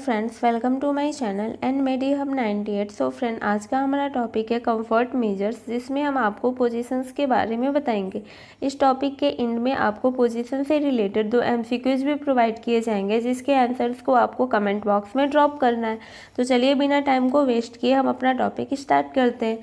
Friends, welcome to my channel and medi hub 98। So friend, आज का हमारा topic है कंफर्ट मेजर्स, जिसमें हम आपको पोजीशंस के बारे में बताएंगे। इस टॉपिक के एंड में आपको पोजीशन से रिलेटेड 2 एमसीक्यूज भी प्रोवाइड किए जाएंगे, जिसके आंसर्स को आपको कमेंट बॉक्स में ड्रॉप करना है। तो चलिए बिना टाइम को वेस्ट किए हम अपना टॉपिक स्टार्ट करते हैं।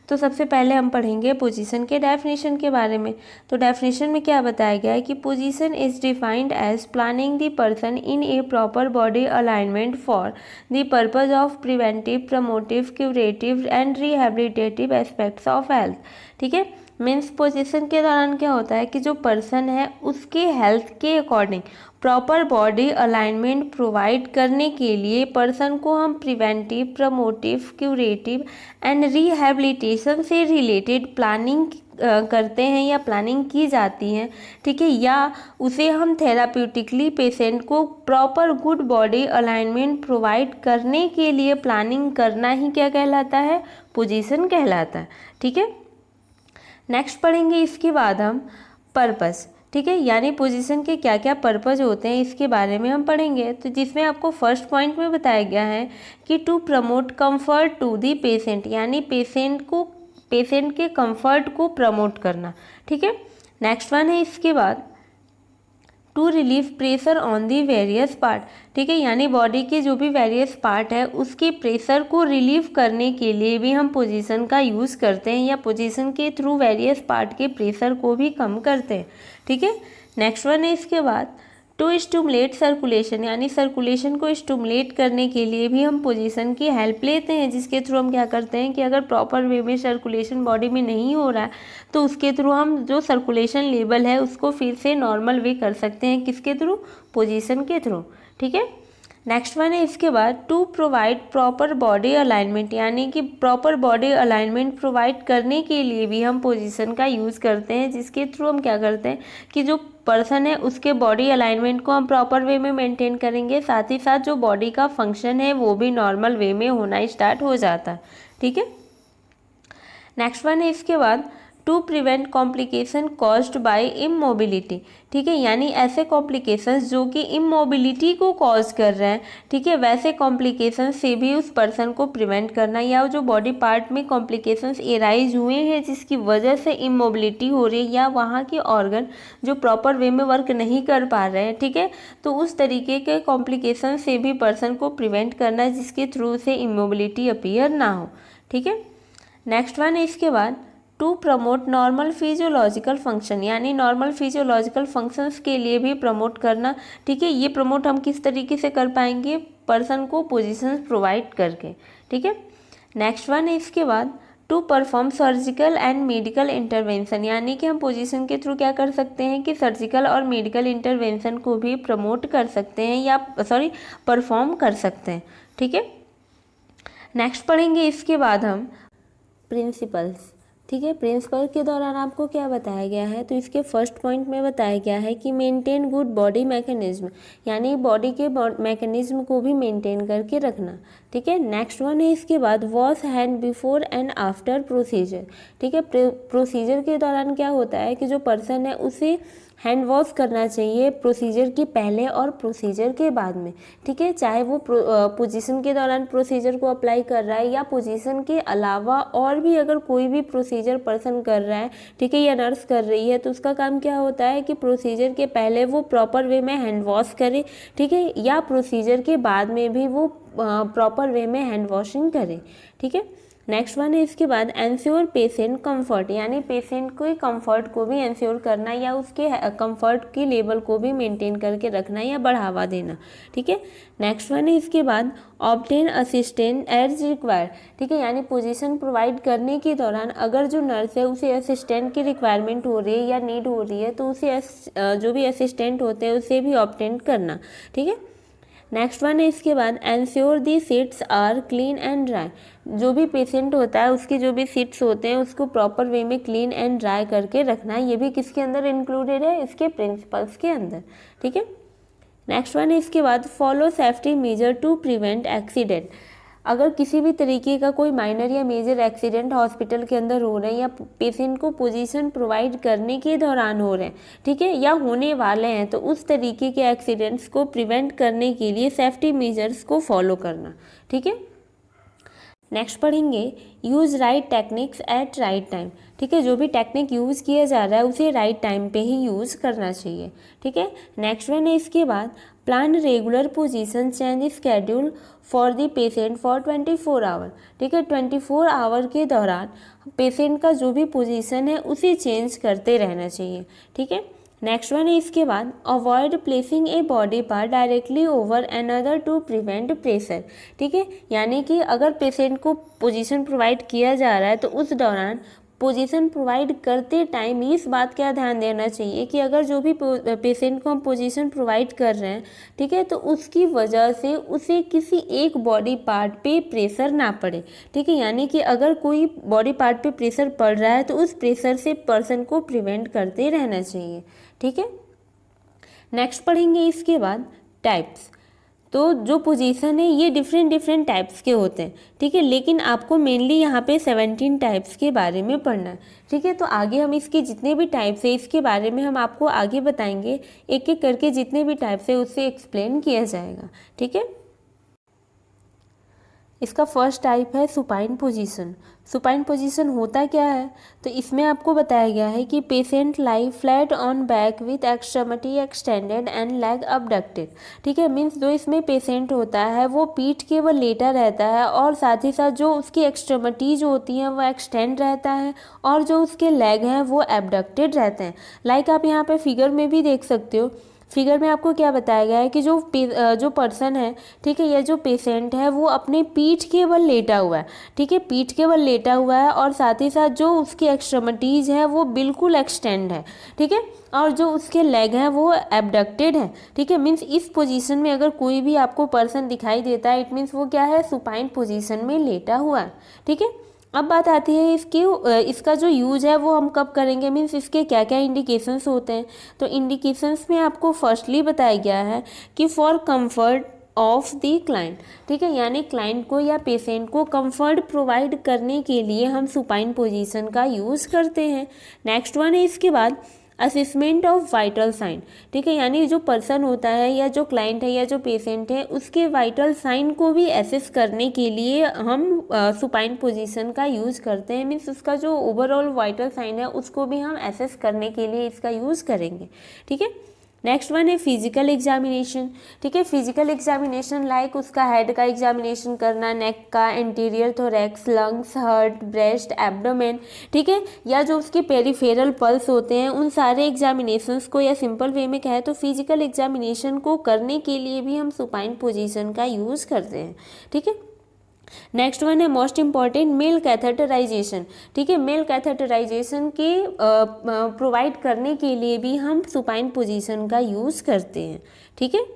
तो सबसे पहले हम पढ़ेंगे पोजीशन के डेफिनेशन के बारे में। तो डेफिनेशन में क्या बताया गया है कि position is defined as planning the person in a proper body alignment for the purpose of preventive, promotive, curative and rehabilitative aspects of health. ठीक है, मीन्स पोजीशन के दौरान क्या होता है कि जो पर्सन है उसके हेल्थ के according proper body alignment provide करने के लिए पर्सन को हम preventive, promotive, curative and rehabilitation से रिलेटेड प्लानिंग करते हैं या प्लानिंग की जाती है। ठीक है, या उसे हम थेराप्यूटिकली पेशेंट को proper good body alignment provide करने के लिए प्लानिंग करना ही क्या कहलाता है? पोजीशन कहलाता है। ठीक है, नेक्स्ट पढ़ेंगे इसके बाद हम पर्पस। ठीक है, यानी पोजीशन के क्या क्या पर्पस होते हैं इसके बारे में हम पढ़ेंगे। तो जिसमें आपको फर्स्ट पॉइंट में बताया गया है कि to promote comfort to the patient, यानी पेशेंट के कंफर्ट को प्रमोट करना। ठीक है, नेक्स्ट वन है इसके बाद to relieve pressure on the various part. ठीक है, यानी बॉडी के जो भी वेरियस पार्ट है उसके प्रेशर को रिलीव करने के लिए भी हम पोजीशन का यूज़ करते हैं, या पोजीशन के थ्रू वेरियस पार्ट के प्रेशर को भी कम करते हैं। ठीक है, नेक्स्ट वन है इसके बाद टू स्टिमुलेट सर्कुलेशन, यानी सर्कुलेशन को स्टिमुलेट करने के लिए भी हम पोजीशन की हेल्प लेते हैं, जिसके थ्रू हम क्या करते हैं कि अगर प्रॉपर वे में सर्कुलेशन बॉडी में नहीं हो रहा है तो उसके थ्रू हम जो सर्कुलेशन लेवल है उसको फिर से नॉर्मल वे कर सकते हैं। किसके थ्रू? पोजीशन के थ्रू। ठीक है, नेक्स्ट वन है इसके बाद to provide proper body alignment, यानी कि प्रॉपर बॉडी अलाइनमेंट प्रोवाइड करने के लिए भी हम पोजीशन का यूज़ करते हैं, जिसके थ्रू हम क्या करते हैं कि जो पर्सन है उसके बॉडी अलाइनमेंट को हम प्रॉपर वे में मेंटेन करेंगे, साथ ही साथ जो बॉडी का फंक्शन है वो भी नॉर्मल वे में होना स्टार्ट हो जाता है। ठीक है, नेक्स्ट वन है इसके बाद to prevent complication caused by immobility. ठीक है, यानी ऐसे कॉम्प्लिकेशंस जो कि इमोबिलिटी को कॉज कर रहे हैं, ठीक है, वैसे कॉम्प्लिकेशंस से भी उस पर्सन को प्रिवेंट करना, या जो बॉडी पार्ट में कॉम्प्लिकेशंस एराइज हुए हैं जिसकी वजह से इमोबिलिटी हो रही है या वहाँ के ऑर्गन जो प्रॉपर वे में वर्क नहीं कर पा रहे हैं, ठीक है, तो उस तरीके के कॉम्प्लिकेशन से भी पर्सन को प्रिवेंट करना है जिसके थ्रू से इमोबिलिटी अपीयर ना हो। ठीक है, नेक्स्ट वन है इसके बाद to promote normal physiological function, यानी नॉर्मल फिजियोलॉजिकल फंक्शंस के लिए भी प्रमोट करना। ठीक है, ये प्रमोट हम किस तरीके से कर पाएंगे? पर्सन को पोजीशंस प्रोवाइड करके। ठीक है, नेक्स्ट वन है इसके बाद to perform surgical and medical intervention, यानी कि हम पोजीशन के थ्रू क्या कर सकते हैं कि सर्जिकल और मेडिकल इंटरवेंशन को भी प्रमोट कर सकते हैं या परफॉर्म कर सकते हैं। ठीक है, नेक्स्ट पढ़ेंगे इसके बाद हम प्रिंसिपल्स। ठीक है, प्रिंसिपल के दौरान आपको क्या बताया गया है? तो इसके फर्स्ट पॉइंट में बताया गया है कि मेंटेन गुड बॉडी मैकेनिज्म, यानी बॉडी के मैकेनिज्म को भी मेंटेन करके रखना। ठीक है, नेक्स्ट वन है इसके बाद wash hand before and after procedure. ठीक है, प्रोसीजर के दौरान क्या होता है कि जो पर्सन है उसे हैंड वॉश करना चाहिए प्रोसीजर के पहले और प्रोसीजर के बाद में। ठीक है, चाहे वो पोजीशन के दौरान प्रोसीजर को अप्लाई कर रहा है या पोजीशन के अलावा और भी अगर कोई भी प्रोसीजर पर्सन कर रहा है, ठीक है, या नर्स कर रही है, तो उसका काम क्या होता है कि प्रोसीजर के पहले वो प्रॉपर वे में हैंड वॉश करे, ठीक है, या प्रोसीजर के बाद में भी वो प्रॉपर वे में हैंड वॉशिंग करे। ठीक है, नेक्स्ट वन है इसके बाद एंश्योर पेशेंट कंफर्ट, यानी पेशेंट के कंफर्ट को भी एंश्योर करना या उसके कंफर्ट की लेवल को भी मेंटेन करके रखना या बढ़ावा देना। ठीक है, नेक्स्ट वन है इसके बाद ऑब्टेन असिस्टेंट एज रिक्वायर्ड। ठीक है, यानी पोजीशन प्रोवाइड करने के दौरान अगर जो नर्स है उसे असिस्टेंट की रिक्वायरमेंट हो रही है या नीड हो रही है तो उसे जो भी असिस्टेंट होते हैं उसे भी ऑब्टेन करना। ठीक है, नेक्स्ट वन है इसके बाद ensure the sheets are clean and dry. जो भी पेशेंट होता है उसकी जो भी सीट्स होते हैं उसको प्रॉपर वे में क्लीन एंड ड्राई करके रखना है। ये भी किसके अंदर इंक्लूडेड है? इसके प्रिंसिपल्स के अंदर। ठीक है, नेक्स्ट वन है इसके बाद follow safety measure to prevent accident. अगर किसी भी तरीके का कोई माइनर या मेजर एक्सीडेंट हॉस्पिटल के अंदर हो रहे हैं या पेशेंट को पोजीशन प्रोवाइड करने के दौरान हो रहे हैं, ठीक है, या होने वाले हैं, तो उस तरीके के एक्सीडेंट्स को प्रिवेंट करने के लिए सेफ्टी मेजर्स को फॉलो करना, ठीक है। नेक्स्ट पढ़ेंगे use right techniques at right time, ठीक है, जो भी टेक्निक यूज़ किया जा रहा है उसे राइट टाइम पे ही यूज़ करना चाहिए, ठीक है। नेक्स्ट वन है इसके बाद plan regular position change schedule for the patient for 24 hour, ठीक है, 24 आवर के दौरान पेशेंट का जो भी पोजीशन है उसे चेंज करते रहना चाहिए, ठीक है। नेक्स्ट वन है इसके बाद avoid placing a body part directly over another to prevent pressure, ठीक है, यानी कि अगर पेशेंट को पोजीशन प्रोवाइड किया जा रहा है तो उस दौरान पोजीशन प्रोवाइड करते टाइम इस बात का ध्यान देना चाहिए कि अगर जो भी पेशेंट को हम पोजीशन प्रोवाइड कर रहे हैं, ठीक है, तो उसकी वजह से उसे किसी एक बॉडी पार्ट पे प्रेशर ना पड़े, ठीक है, यानी कि अगर कोई बॉडी पार्ट पे प्रेशर पड़ रहा है तो उस प्रेशर से पर्सन को प्रिवेंट करते रहना चाहिए, ठीक है। नेक्स्ट पढ़ेंगे इसके बाद टाइप्स। तो जो पोजीशन है ये डिफरेंट टाइप्स के होते हैं, ठीक है, लेकिन आपको मेनली यहाँ पे 17 टाइप्स के बारे में पढ़ना है, ठीक है। तो आगे हम इसके जितने भी टाइप्स है इसके बारे में हम आपको आगे बताएंगे, एक एक करके जितने भी टाइप्स है उससे एक्सप्लेन किया जाएगा, ठीक है। इसका फर्स्ट टाइप है सुपाइन पोजीशन। सुपाइन पोजीशन होता क्या है, तो इसमें आपको बताया गया है कि patient lie flat on back with extremity extended and leg abducted, ठीक है, मीन्स जो इसमें पेशेंट होता है वो पीठ केवल लेटा रहता है और साथ ही साथ जो उसकी एक्सट्रेमिटी जो होती हैं वो एक्सटेंड रहता है और जो उसके लेग हैं वो एबडक्टेड रहते हैं। लाइक आप यहाँ पे फिगर में भी देख सकते हो, फिगर में आपको क्या बताया गया है कि जो पर्सन है, ठीक है, या जो पेशेंट है वो अपने पीठ केवल लेटा हुआ है, ठीक है, पीठ केवल लेटा हुआ है और साथ ही साथ जो उसकी एक्सट्रेमिटीज़ है वो बिल्कुल एक्सटेंड है, ठीक है, और जो उसके लेग हैं वो एबडक्टेड है, ठीक है। मीन्स इस पोजीशन में अगर कोई भी आपको पर्सन दिखाई देता है इट मीन्स वो क्या है, सुपाइन पोजीशन में लेटा हुआ है, ठीक है। अब बात आती है इसका जो यूज है वो हम कब करेंगे, मीन्स इसके क्या क्या इंडिकेशंस होते हैं। तो इंडिकेशंस में आपको फर्स्टली बताया गया है कि for comfort of the client, ठीक है, यानी क्लाइंट को या पेशेंट को कंफर्ट प्रोवाइड करने के लिए हम सुपाइन पोजीशन का यूज़ करते हैं। नेक्स्ट वन है इसके बाद असेसमेंट ऑफ वाइटल साइन, ठीक है, यानी जो पर्सन होता है या जो क्लाइंट है या जो पेशेंट है उसके वाइटल साइन को भी एसेस करने के लिए हम सुपाइन पोजीशन का यूज़ करते हैं। मीन्स उसका जो ओवरऑल वाइटल साइन है उसको भी हम एसेस करने के लिए इसका यूज़ करेंगे, ठीक है। नेक्स्ट वन है फिजिकल एग्जामिनेशन, ठीक है, फिजिकल एग्जामिनेशन लाइक उसका हेड का एग्जामिनेशन करना, नेक का, interior thorax, lungs, heart, breast, abdomen, ठीक है, या जो उसके पेरिफेरल पल्स होते हैं उन सारे एग्जामिनेशंस को, या सिंपल वे में कहे तो फिजिकल एग्जामिनेशन को करने के लिए भी हम सुपाइन पोजीशन का यूज़ करते हैं, ठीक है। नेक्स्ट वन है मोस्ट इंपॉर्टेंट मेल कैथेटराइजेशन, ठीक है, मेल कैथेटराइजेशन के प्रोवाइड करने के लिए भी हम सुपाइन पोजीशन का यूज़ करते हैं, ठीक है।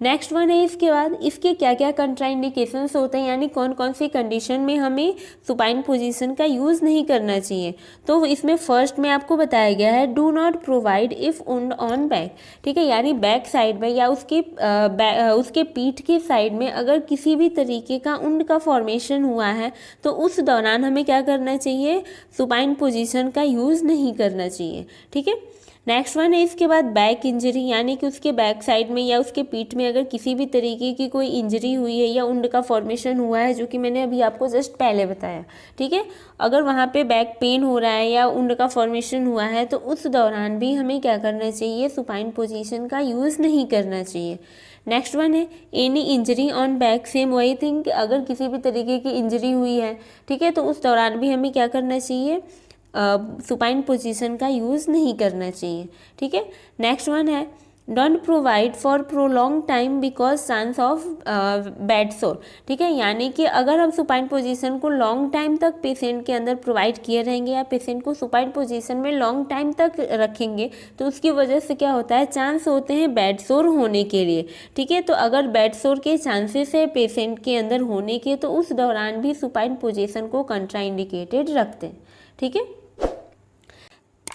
नेक्स्ट वन है इसके बाद इसके क्या क्या कंट्राइंडिकेशंस होते हैं, यानी कौन कौन सी कंडीशन में हमें सुपाइन पोजीशन का यूज़ नहीं करना चाहिए। तो इसमें फर्स्ट में आपको बताया गया है do not provide if wound on back, ठीक है, यानी बैक साइड में या उसके पीठ के साइड में अगर किसी भी तरीके का वुंड का फॉर्मेशन हुआ है तो उस दौरान हमें क्या करना चाहिए, सुपाइन पोजीशन का यूज़ नहीं करना चाहिए, ठीक है। नेक्स्ट वन है इसके बाद बैक इंजरी, यानी कि उसके बैक साइड में या उसके पीठ में अगर किसी भी तरीके की कोई इंजरी हुई है या वुंड का फॉर्मेशन हुआ है, जो कि मैंने अभी आपको जस्ट पहले बताया, ठीक है, अगर वहाँ पे बैक पेन हो रहा है या वुंड का फॉर्मेशन हुआ है तो उस दौरान भी हमें क्या करना चाहिए, सुपाइन पोजीशन का यूज़ नहीं करना चाहिए। नेक्स्ट वन है any injury on back, same वही थिंग, अगर किसी भी तरीके की इंजरी हुई है, ठीक है, तो उस दौरान भी हमें क्या करना चाहिए, सुपाइन पोजीशन का यूज़ नहीं करना चाहिए, ठीक है। नेक्स्ट वन है don't provide for prolong time because chance of bed सोर, ठीक है, यानी कि अगर हम सुपाइन पोजीशन को लॉन्ग टाइम तक पेशेंट के अंदर प्रोवाइड किए रहेंगे या पेशेंट को सुपाइन पोजीशन में लॉन्ग टाइम तक रखेंगे तो उसकी वजह से क्या होता है, चांस होते हैं बेड सोर होने के लिए, ठीक है। तो अगर बेड सोर के चांसेस है पेशेंट के अंदर होने के तो उस दौरान भी सुपाइन पोजीशन को कंट्राइंडिकेटेड रखते हैं, ठीक है।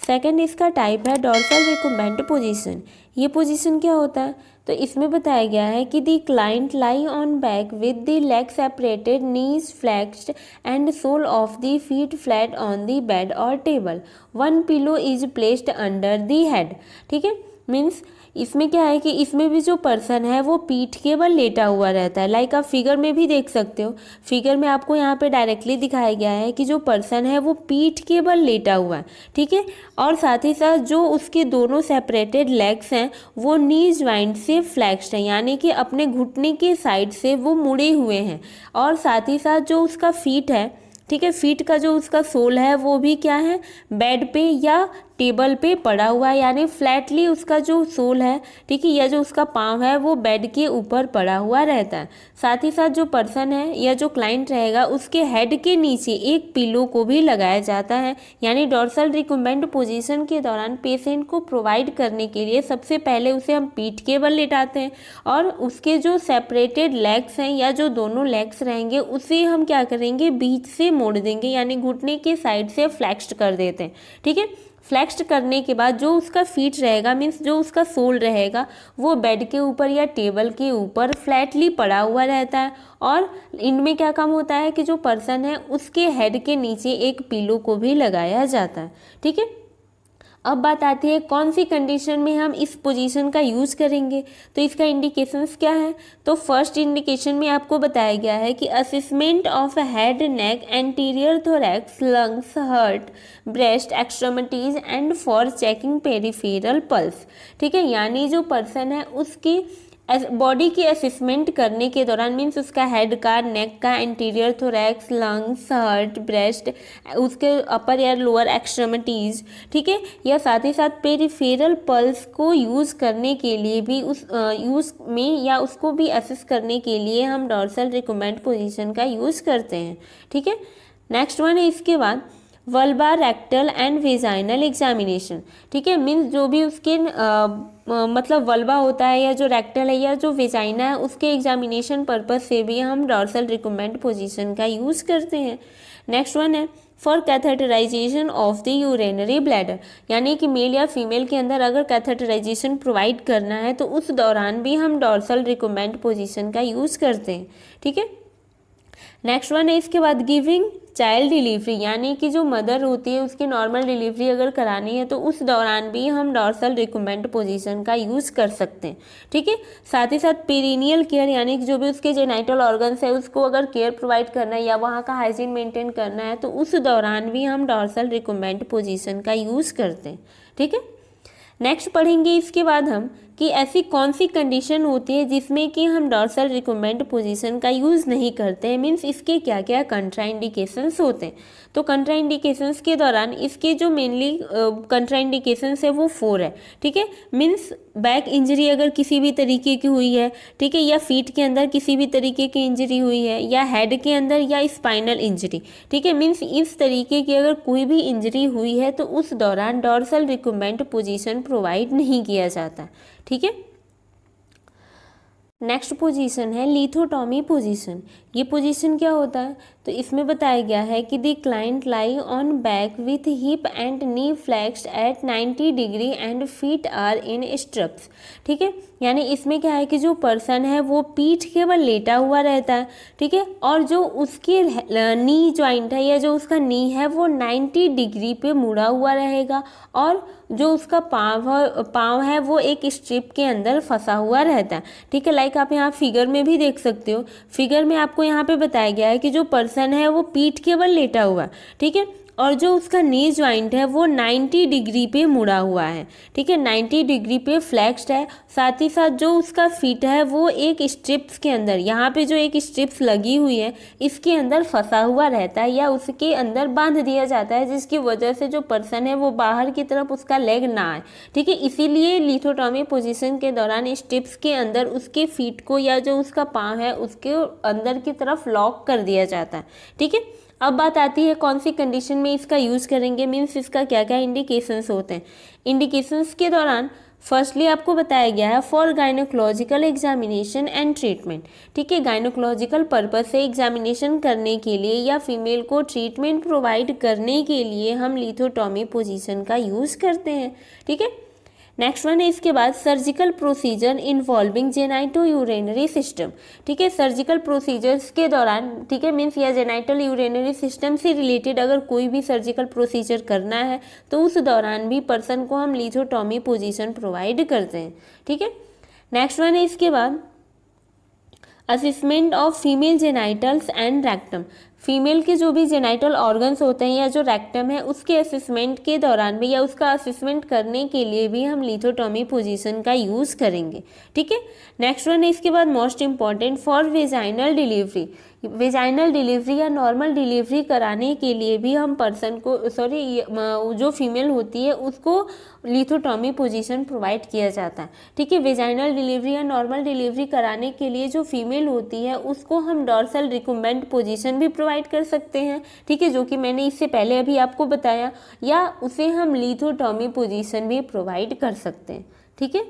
सेकंड इसका टाइप है डॉर्सल रिकम्बेंट पोजीशन। ये पोजीशन क्या होता है, तो इसमें बताया गया है कि the client lie on back with the leg separated, knees flexed and sole of the feet flat on the bed और table, one pillow is placed under the head. ठीक है, मीन्स इसमें क्या है कि इसमें भी जो पर्सन है वो पीठ के बल लेटा हुआ रहता है। लाइक आप फिगर में भी देख सकते हो, फिगर में आपको यहाँ पे डायरेक्टली दिखाया गया है कि जो पर्सन है वो पीठ के बल लेटा हुआ है। ठीक है, और साथ ही साथ जो उसके दोनों सेपरेटेड लेग्स हैं वो नी ज्वाइंट से फ्लैक्स्ड हैं, यानी कि अपने घुटने के साइड से वो मुड़े हुए हैं। और साथ ही साथ जो उसका फीट है, ठीक है, फीट का जो उसका सोल है वो भी क्या है, बेड पे या टेबल पे पड़ा हुआ है, यानी फ्लैटली उसका जो सोल है, ठीक है, या जो उसका पाँव है वो बेड के ऊपर पड़ा हुआ रहता है। साथ ही साथ जो पर्सन है या जो क्लाइंट रहेगा उसके हेड के नीचे एक पिलो को भी लगाया जाता है। यानी डॉर्सल रिकम्बेंट पोजीशन के दौरान पेशेंट को प्रोवाइड करने के लिए सबसे पहले उसे हम पीठ के बल लेटाते हैं और उसके जो सेपरेटेड लेग्स हैं या जो दोनों लेग्स रहेंगे उसे हम क्या करेंगे, बीच से मोड़ देंगे, यानी घुटने के साइड से फ्लैक्स्ड कर देते हैं। ठीक है, फ्लैक्स्ड करने के बाद जो उसका फीट रहेगा, मीन्स जो उसका सोल रहेगा, वो बेड के ऊपर या टेबल के ऊपर फ्लैटली पड़ा हुआ रहता है। और इनमें क्या काम होता है कि जो पर्सन है उसके हेड के नीचे एक पिलो को भी लगाया जाता है। ठीक है, अब बात आती है कौन सी कंडीशन में हम इस पोजीशन का यूज़ करेंगे। तो इसका इंडिकेशंस क्या है, तो फर्स्ट इंडिकेशन में आपको बताया गया है कि assessment of head, neck, anterior thorax, lungs, heart, breast, extremities and for checking peripheral pulse. ठीक है, यानी जो पर्सन है उसकी बॉडी की असेसमेंट करने के दौरान, मीन्स उसका हेड का, नेक का, interior thorax, lungs, heart, breast, उसके अपर या लोअर एक्सट्रीमिटीज़, ठीक है, या साथ ही साथ पेरिफेरल पल्स को यूज़ करने के लिए भी उस यूज़ में या उसको भी असेस करने के लिए हम डॉर्सल रिकमेंड पोजीशन का यूज़ करते हैं। ठीक है, नेक्स्ट वन है इसके बाद वल्बा, रेक्टल एंड वेजाइनल एग्जामिनेशन। ठीक है, मीन्स जो भी उसके मतलब वल्बा होता है या जो रेक्टल है या जो वेजाइना है उसके एग्जामिनेशन पर्पस से भी हम डॉर्सल रिकमेंड पोजीशन का यूज़ करते हैं। नेक्स्ट वन है for catheterization of the urinary bladder, यानी कि मेल या फीमेल के अंदर अगर कैथेटराइजेशन प्रोवाइड करना है तो उस दौरान भी हम डॉर्सल रिकमेंड पोजीशन का यूज़ करते हैं। ठीक है, नेक्स्ट वन है इसके बाद गिविंग चाइल्ड डिलीवरी, यानी कि जो मदर होती है उसकी नॉर्मल डिलीवरी अगर करानी है तो उस दौरान भी हम डॉर्सल रिकमेंड पोजीशन का यूज़ कर सकते हैं। ठीक है, साथ ही साथ पेरिनियल केयर, यानी कि जो भी उसके जेनाइटल ऑर्गन्स है उसको अगर केयर प्रोवाइड करना है या वहाँ का हाइजीन मेंटेन करना है तो उस दौरान भी हम डॉर्सल रिकमेंड पोजीशन का यूज़ करते हैं। ठीक है, नेक्स्ट पढ़ेंगे इसके बाद हम कि ऐसी कौन सी कंडीशन होती है जिसमें कि हम डॉर्सल रिकमेंड पोजीशन का यूज़ नहीं करते हैं, मीन्स इसके क्या क्या कंट्राइंडिकेशंस होते हैं। तो कंट्राइंडिकेशंस के दौरान इसके जो मेनली कंट्राइंडिकेशंस है वो 4 है। ठीक है, मीन्स बैक इंजरी अगर किसी भी तरीके की हुई है, ठीक है, या फीट के अंदर किसी भी तरीके की इंजरी हुई है, या हेड के अंदर या स्पाइनल इंजरी, ठीक है, मीन्स इस तरीके की अगर कोई भी इंजरी हुई है तो उस दौरान डॉर्सल रिकमेंड पोजीशन प्रोवाइड नहीं किया जाता। ठीक है, नेक्स्ट पोजीशन है लिथोटॉमी पोजीशन। ये पोजीशन क्या होता है, तो इसमें बताया गया है कि the client lie on back with hip and knee flexed at 90 degree and feet are in stirrups. ठीक है, यानी इसमें क्या है कि जो पर्सन है वो पीठ के बल लेटा हुआ रहता है। ठीक है, और जो उसके नी जॉइंट है या जो उसका नी है वो 90 डिग्री पे मुड़ा हुआ रहेगा और जो उसका पाँव है वो एक स्ट्रिप के अंदर फंसा हुआ रहता है। ठीक है, लाइक आप यहाँ फिगर में भी देख सकते हो, फिगर में आपको यहाँ पे बताया गया है कि जो पर्सन है वो पीठ के बल लेटा हुआ है। ठीक है, और जो उसका नी जॉइंट है वो 90 डिग्री पे मुड़ा हुआ है। ठीक है, 90 डिग्री पे फ्लैक्स्ड है। साथ ही साथ जो उसका फीट है वो एक स्ट्रिप्स के अंदर, यहाँ पे जो एक स्ट्रिप्स लगी हुई है इसके अंदर फंसा हुआ रहता है या उसके अंदर बांध दिया जाता है, जिसकी वजह से जो पर्सन है वो बाहर की तरफ उसका लेग ना आए। ठीक है, इसीलिए लिथोटॉमी पोजीशन के दौरान स्ट्रिप्स के अंदर उसके फीट को या जो उसका पाँव है उसके अंदर की तरफ लॉक कर दिया जाता है। ठीक है, अब बात आती है कौन सी कंडीशन में इसका यूज़ करेंगे, मीन्स इसका क्या क्या इंडिकेशंस होते हैं। इंडिकेशंस के दौरान फर्स्टली आपको बताया गया है for gynaecological examination and treatment. ठीक है, गायनोकोलॉजिकल पर्पस से एग्जामिनेशन करने के लिए या फीमेल को ट्रीटमेंट प्रोवाइड करने के लिए हम लिथोटॉमी पोजीशन का यूज़ करते हैं। ठीक है, नेक्स्ट वन है इसके बाद surgical procedure involving genito urinary system. ठीक है, सर्जिकल प्रोसीजर्स के दौरान, ठीक है, मीन्स या जेनाइटल यूरिनरी सिस्टम से रिलेटेड अगर कोई भी सर्जिकल प्रोसीजर करना है तो उस दौरान भी पर्सन को हम लिथोटॉमी पोजीशन प्रोवाइड करते हैं। ठीक है, नेक्स्ट वन है इसके बाद assessment of female genitals and rectum. Female के जो भी जेनाइटल ऑर्गन्स होते हैं या जो रेक्टम है उसके असेसमेंट के दौरान भी या उसका असेसमेंट करने के लिए भी हम लिथोटॉमी पोजीशन का यूज़ करेंगे। ठीक है, नेक्स्ट वन है इसके बाद most important for vaginal delivery. Vaginal delivery या नॉर्मल डिलीवरी कराने के लिए भी हम पर्सन को जो फीमेल होती है उसको लिथोटॉमी पोजीशन प्रोवाइड किया जाता है। ठीक है, वेजाइनल डिलीवरी या नॉर्मल डिलीवरी कराने के लिए जो फीमेल होती है उसको हम डॉर्सल रिकम्बेंट पोजीशन भी प्रोवाइड कर सकते हैं। ठीक है, जो कि मैंने इससे पहले अभी आपको बताया, या उसे हम लिथोटॉमी पोजीशन भी प्रोवाइड कर सकते हैं। ठीक है,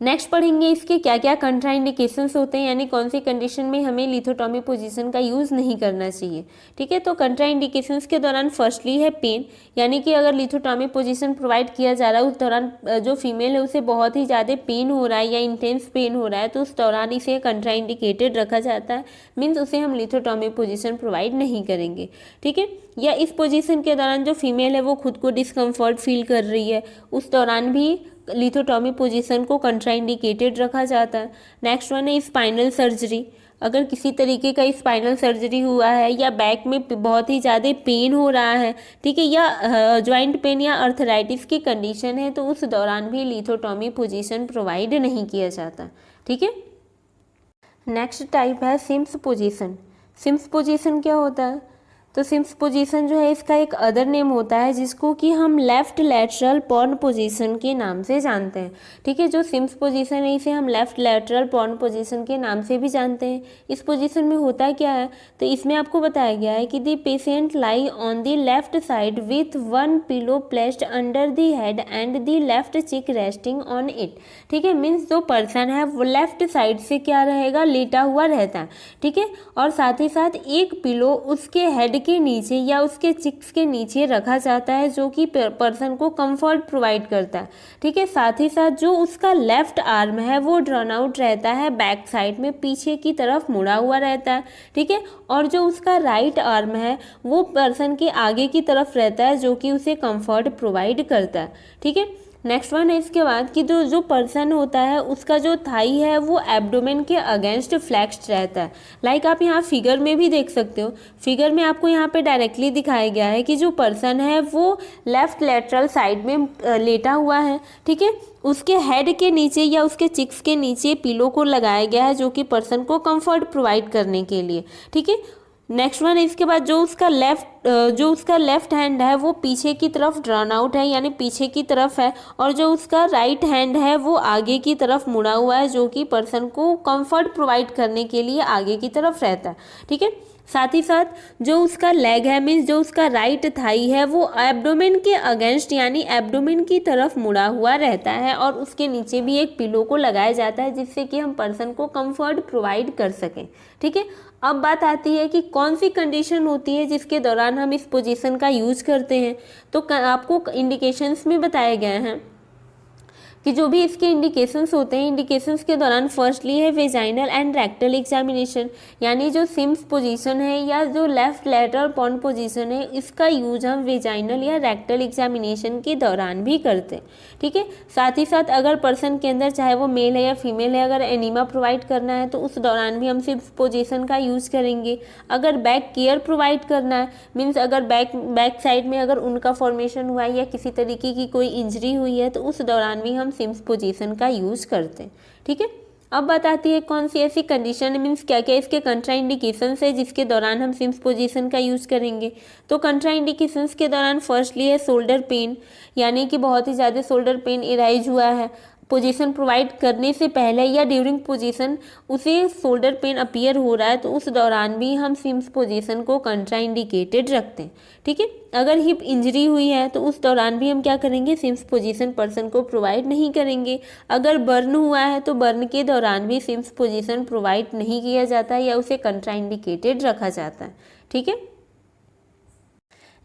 नेक्स्ट पढ़ेंगे इसके क्या क्या कंट्राइंडिकेशंस होते हैं, यानी कौन सी कंडीशन में हमें लिथोटॉमी पोजीशन का यूज़ नहीं करना चाहिए। ठीक है, तो कंट्राइंडिकेशंस के दौरान फर्स्टली है पेन, यानी कि अगर लिथोटॉमी पोजीशन प्रोवाइड किया जा रहा है उस दौरान जो फीमेल है उसे बहुत ही ज़्यादा पेन हो रहा है या इंटेंस पेन हो रहा है तो उस दौरान इसे कंट्राइंडिकेटेड रखा जाता है, मीन्स उसे हम लिथोटॉमी पोजीशन प्रोवाइड नहीं करेंगे। ठीक है, या इस पोजीशन के दौरान जो फीमेल है वो खुद को डिस्कम्फर्ट फील कर रही है उस दौरान भी लिथोटॉमी पोजीशन को कंट्राइंडिकेटेड रखा जाता है। नेक्स्ट वन है स्पाइनल सर्जरी। अगर किसी तरीके का स्पाइनल सर्जरी हुआ है या बैक में बहुत ही ज़्यादा पेन हो रहा है, ठीक है, या जॉइंट पेन या अर्थराइटिस की कंडीशन है तो उस दौरान भी लिथोटॉमी पोजीशन प्रोवाइड नहीं किया जाता। ठीक है, नेक्स्ट टाइप है सिम्स पोजीशन। सिम्स पोजीशन क्या होता है? तो सिम्स पोजीशन जो है इसका एक अदर नेम होता है जिसको कि हम लेफ्ट लैटरल पॉर्न पोजीशन के नाम से जानते हैं। ठीक है, जो सिम्स पोजीशन है इसे हम लेफ्ट लैटरल पॉर्न पोजीशन के नाम से भी जानते हैं। इस पोजीशन में होता क्या है, तो इसमें आपको बताया गया है कि the patient lie on the left side with one pillow placed under the head and the left चिक रेस्टिंग ऑन इट। ठीक है, मीन्स जो पर्सन है वो लेफ्ट साइड से क्या रहेगा, लेटा हुआ रहता है। ठीक है, और साथ ही साथ एक पिलो उसके हेड के नीचे या उसके चिक्स के नीचे रखा जाता है जो कि पर्सन को कंफर्ट प्रोवाइड करता है। ठीक है, साथ ही साथ जो उसका लेफ्ट आर्म है वो ड्रॉन आउट रहता है, बैक साइड में पीछे की तरफ मुड़ा हुआ रहता है। ठीक है, और जो उसका राइट आर्म है वो पर्सन के आगे की तरफ रहता है जो कि उसे कंफर्ट प्रोवाइड करता है। ठीक है, नेक्स्ट वन है इसके बाद कि जो पर्सन होता है उसका जो थाई है वो एब्डोमेन के अगेंस्ट फ्लैक्स्ड रहता है। लाइक आप यहाँ फिगर में भी देख सकते हो, फिगर में आपको यहाँ पे डायरेक्टली दिखाया गया है कि जो पर्सन है वो लेफ्ट लेटरल साइड में लेटा हुआ है। ठीक है, उसके हेड के नीचे या उसके चिक्स के नीचे पिलो को लगाया गया है जो कि पर्सन को कंफर्ट प्रोवाइड करने के लिए। ठीक है, नेक्स्ट वन इसके बाद जो उसका लेफ्ट हैंड है वो पीछे की तरफ ड्रॉन आउट है यानी पीछे की तरफ है, और जो उसका राइट हैंड है वो आगे की तरफ मुड़ा हुआ है जो कि पर्सन को कंफर्ट प्रोवाइड करने के लिए आगे की तरफ रहता है। ठीक है, साथ ही साथ जो उसका लेग है मीन्स जो उसका राइट थाई है वो एब्डोमेन के अगेंस्ट यानी एब्डोमेन की तरफ मुड़ा हुआ रहता है, और उसके नीचे भी एक पिलो को लगाया जाता है जिससे कि हम पर्सन को कंफर्ट प्रोवाइड कर सकें। ठीक है, अब बात आती है कि कौन सी कंडीशन होती है जिसके दौरान हम इस पोजीशन का यूज करते हैं। तो आपको इंडिकेशंस में बताए गए हैं कि जो भी इसके इंडिकेशंस होते हैं, इंडिकेशंस के दौरान फर्स्टली है वेजाइनल एंड रेक्टल एग्जामिनेशन, यानी जो सिम्स पोजीशन है या जो लेफ्ट लैटरल पॉर्न पोजीशन है इसका यूज हम वेजाइनल या रेक्टल एग्जामिनेशन के दौरान भी करते हैं। ठीक है, साथ ही साथ अगर पर्सन के अंदर चाहे वो मेल है या फीमेल है अगर एनीमा प्रोवाइड करना है तो उस दौरान भी हम सिम्स पोजीशन का यूज़ करेंगे। अगर बैक केयर प्रोवाइड करना है मीन्स अगर बैक साइड में अगर उनका फॉर्मेशन हुआ है या किसी तरीके की कोई इंजरी हुई है तो उस दौरान भी हम सिम्स पोजीशन का यूज करते हैं। ठीक है, अब बात आती है कौन सी ऐसी कंडीशन मीन्स क्या क्या इसके कंट्राइंडिकेशंस है जिसके दौरान हम सिम्स पोजीशन का यूज करेंगे। तो कंट्राइंडिकेशंस के दौरान फर्स्टली है शोल्डर पेन, यानी कि बहुत ही ज़्यादा शोल्डर पेन इराइज हुआ है, पोजीशन प्रोवाइड करने से पहले या ड्यूरिंग पोजीशन उसे शोल्डर पेन अपीयर हो रहा है तो उस दौरान भी हम सिम्स पोजीशन को कंट्राइंडिकेटेड रखते हैं। ठीक है, अगर हिप इंजरी हुई है तो उस दौरान भी हम क्या करेंगे, सिम्स पोजीशन पर्सन को प्रोवाइड नहीं करेंगे। अगर बर्न हुआ है तो बर्न के दौरान भी सिम्स पोजीशन प्रोवाइड नहीं किया जाता है या उसे कंट्राइंडिकेटेड रखा जाता है। ठीक है,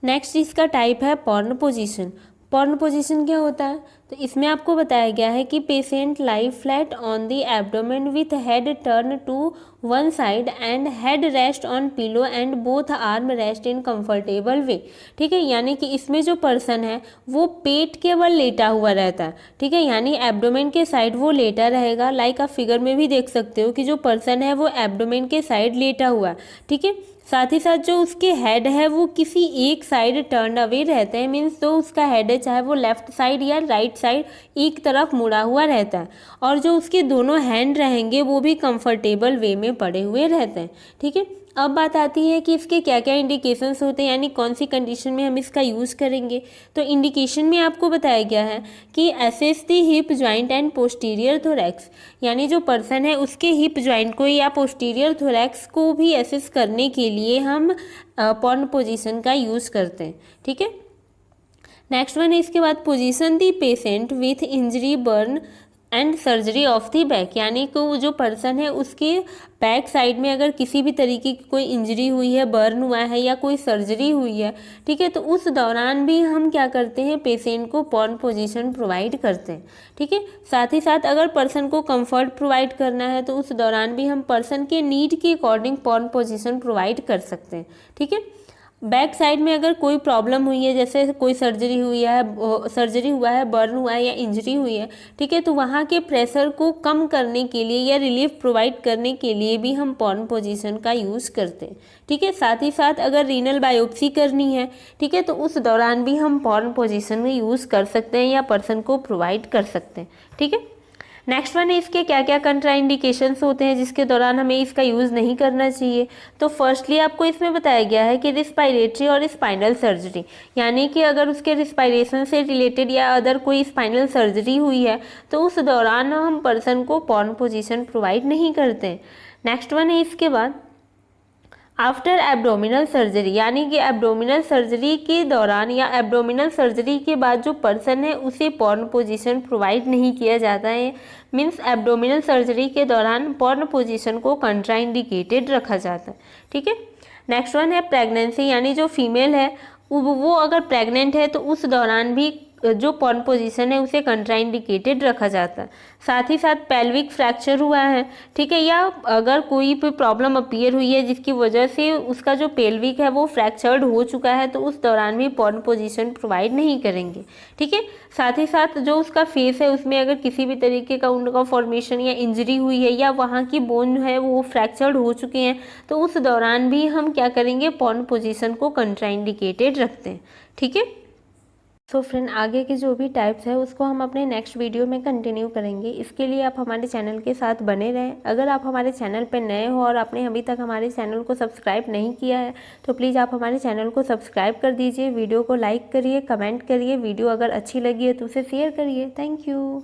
नेक्स्ट इसका टाइप है पॉर्न पोजीशन। पॉर्न पोजीशन क्या होता है, तो इसमें आपको बताया गया है कि patient lie flat on the abdomen with head turn to one side and head rest on pillow and both arm rest in comfortable way. ठीक है, यानी कि इसमें जो पर्सन है वो पेट के बल लेटा हुआ रहता है। ठीक है, यानी एब्डोमेन के साइड वो लेटा रहेगा। लाइक आप फिगर में भी देख सकते हो कि जो पर्सन है वो एब्डोमेन के साइड लेटा हुआ है। ठीक है, साथ ही साथ जो उसके हेड है वो किसी एक साइड टर्न अवे रहते हैं, मीन्स जो उसका हेड है चाहे वो लेफ्ट साइड या राइट साइड एक तरफ मुड़ा हुआ रहता है, और जो उसके दोनों हैंड रहेंगे वो भी कंफर्टेबल वे में पड़े हुए रहते हैं। ठीक है, अब बात आती है कि इसके क्या क्या इंडिकेशंस होते हैं, यानी कौन सी कंडीशन में हम इसका यूज़ करेंगे। तो इंडिकेशन में आपको बताया गया है कि assess the hip joint and posterior thorax, यानी जो पर्सन है उसके हिप जॉइंट को या पोस्टीरियर थोरैक्स को भी असेस करने के लिए हम पॉर्न पोजीशन का यूज़ करते हैं। ठीक है, नेक्स्ट वन है इसके बाद position the patient with injury burn and surgery of the back, यानी कि वो जो पर्सन है उसके बैक साइड में अगर किसी भी तरीके की कोई इंजरी हुई है, बर्न हुआ है या कोई सर्जरी हुई है, ठीक है, तो उस दौरान भी हम क्या करते हैं, पेशेंट को पॉर्न पोजीशन प्रोवाइड करते हैं। ठीक है, साथ ही साथ अगर पर्सन को कंफर्ट प्रोवाइड करना है तो उस दौरान भी हम पर्सन के नीड के अकॉर्डिंग पॉर्न पोजीशन प्रोवाइड कर सकते हैं। ठीक है, बैक साइड में अगर कोई प्रॉब्लम हुई है, जैसे कोई सर्जरी हुआ है, बर्न हुआ है या इंजरी हुई है, ठीक है, तो वहाँ के प्रेशर को कम करने के लिए या रिलीफ प्रोवाइड करने के लिए भी हम पॉर्न पोजीशन का यूज़ करते हैं। ठीक है, साथ ही साथ अगर रीनल बायोप्सी करनी है, ठीक है, तो उस दौरान भी हम पॉर्न पोजीशन में यूज़ कर सकते हैं या पर्सन को प्रोवाइड कर सकते हैं। ठीक है, नेक्स्ट वन है इसके क्या क्या कंट्राइंडिकेशंस होते हैं जिसके दौरान हमें इसका यूज़ नहीं करना चाहिए। तो फर्स्टली आपको इसमें बताया गया है कि रिस्पायरेटरी और स्पाइनल सर्जरी, यानी कि अगर उसके रिस्पायरेशन से रिलेटेड या अदर कोई स्पाइनल सर्जरी हुई है तो उस दौरान हम पर्सन को पॉर्न पोजीशन प्रोवाइड नहीं करते हैं। नेक्स्ट वन है इसके बाद आफ्टर एब्डोमिनल सर्जरी, यानी कि एब्डोमिनल सर्जरी के दौरान या एब्डोमिनल सर्जरी के बाद जो पर्सन है उसे पॉर्न पोजीशन प्रोवाइड नहीं किया जाता है। मीन्स एब्डोमिनल सर्जरी के दौरान पॉर्न पोजीशन को कंट्राइंडिकेटेड रखा जाता है। ठीक है, नेक्स्ट वन है प्रेगनेंसी, यानी जो फीमेल है वो अगर प्रेग्नेंट है तो उस दौरान भी जो पॉर्न पोजीशन है उसे कंट्राइंडिकेटेड रखा जाता है। साथ ही साथ पेल्विक फ्रैक्चर हुआ है, ठीक है, या अगर कोई भी प्रॉब्लम अपीयर हुई है जिसकी वजह से उसका जो पेल्विक है वो फ्रैक्चर्ड हो चुका है तो उस दौरान भी पॉर्न पोजीशन प्रोवाइड नहीं करेंगे। ठीक है, साथ ही साथ जो उसका फेस है उसमें अगर किसी भी तरीके का उनका फॉर्मेशन या इंजरी हुई है या वहाँ की बोन है वो फ्रैक्चर्ड हो चुके हैं तो उस दौरान भी हम क्या करेंगे, पॉर्न पोजीशन को कंट्राइंडिकेटेड रखते हैं। ठीक है, सो फ्रेंड आगे के जो भी टाइप्स है उसको हम अपने नेक्स्ट वीडियो में कंटिन्यू करेंगे। इसके लिए आप हमारे चैनल के साथ बने रहें। अगर आप हमारे चैनल पर नए हो और आपने अभी तक हमारे चैनल को सब्सक्राइब नहीं किया है तो प्लीज़ आप हमारे चैनल को सब्सक्राइब कर दीजिए, वीडियो को लाइक करिए, कमेंट करिए, वीडियो अगर अच्छी लगी है तो उसे शेयर करिए। Thank you.